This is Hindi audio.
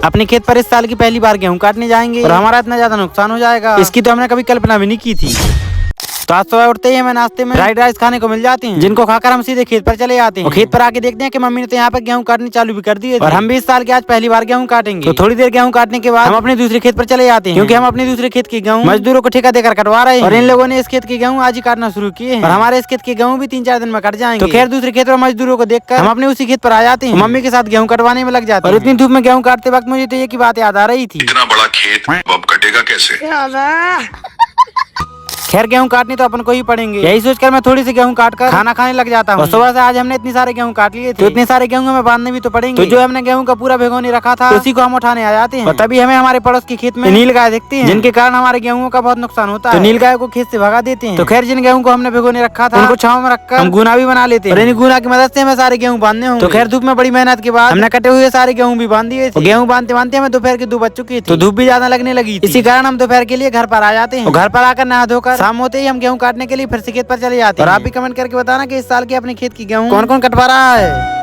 अपने खेत पर इस साल की पहली बार गेहूं काटने जाएंगे और हमारा इतना ज्यादा नुकसान हो जाएगा, इसकी तो हमने कभी कल्पना भी नहीं की थी। तो आज सुबह उठते ही हमें नाश्ते में फ्राइड राइस खाने को मिल जाते हैं, जिनको खाकर हम सीधे खेत पर चले जाते हैं। और खेत पर आके देखते हैं कि मम्मी ने तो यहाँ पर गेहूं काटनी चालू भी कर दिए और हम भी इस साल के आज पहली बार गेहूं काटेंगे। तो थोड़ी देर गेहूं काटने के बाद हम अपने दूसरे खेत पर चले जाते हैं, क्योंकि हम अपने दूसरे खेत के गेहूं मजदूरों को ठेका देकर कटवा रहे हैं। और इन लोगों ने इस खेत के गेहूं आज ही काटना शुरू किए हैं और हमारे इस खेत के गेहूं भी 3-4 दिन में कट जाएंगे। तो खैर दूसरे खेत पर मजदूरों को देखकर हम अपने उसी खेत पर आ जाते हैं, मम्मी के साथ गेहूं कटवाने में लग जाते हैं। और इतनी धूप में गेहूं काटते वक्त मुझे तो एक ही बात याद आ रही थी, इतना बड़ा खेत अब कटेगा कैसे। खैर गेहूं काटने तो अपन को ही पड़ेंगे, यही सोचकर मैं थोड़ी सी गेहूं काटकर खाना खाने लग जाता हूँ। और सुबह से आज हमने इतने सारे गेहूं काट लिए थे, तो इतने सारे गेहूं हमें बांधने भी तो पड़ेंगे। तो जो हमने गेहूं का पूरा भिगोने रखा था उसी को हम उठाने आ जाते हैं। और तभी हमें हमारे पड़ोस के खेत में नील गाय दिखती है, जिनके कारण हमारे गेहूं का बहुत नुकसान होता है। तो नील गाय को खेत से भगा देते हैं। तो खैर जिन गेहूं को हमने भिगोने रखा था उनको छांव में रखकर हम गुना भी बना लेते हैं, और इन गुना की मदद से हमें सारे गेहूं बांधने होंगे। तो खैर धूप में बड़ी मेहनत के बाद हमने कटे हुए सारे गेहूं भी बांध दिए थे। गेहूं बांधते बांधते हमें दोपहर की 2 बज चुकी थी, तो धूप भी ज्यादा लगने लगी थी। इसी कारण हम दोपहर के लिए घर पर आ जाते हैं। घर पर आकर नहा धोकर शाम होते ही हम गेहूं काटने के लिए फिर से खेत पर चले जाते हैं। और आप भी कमेंट करके बताना कि इस साल के अपने खेत की गेहूं कौन कौन कटवा रहा है।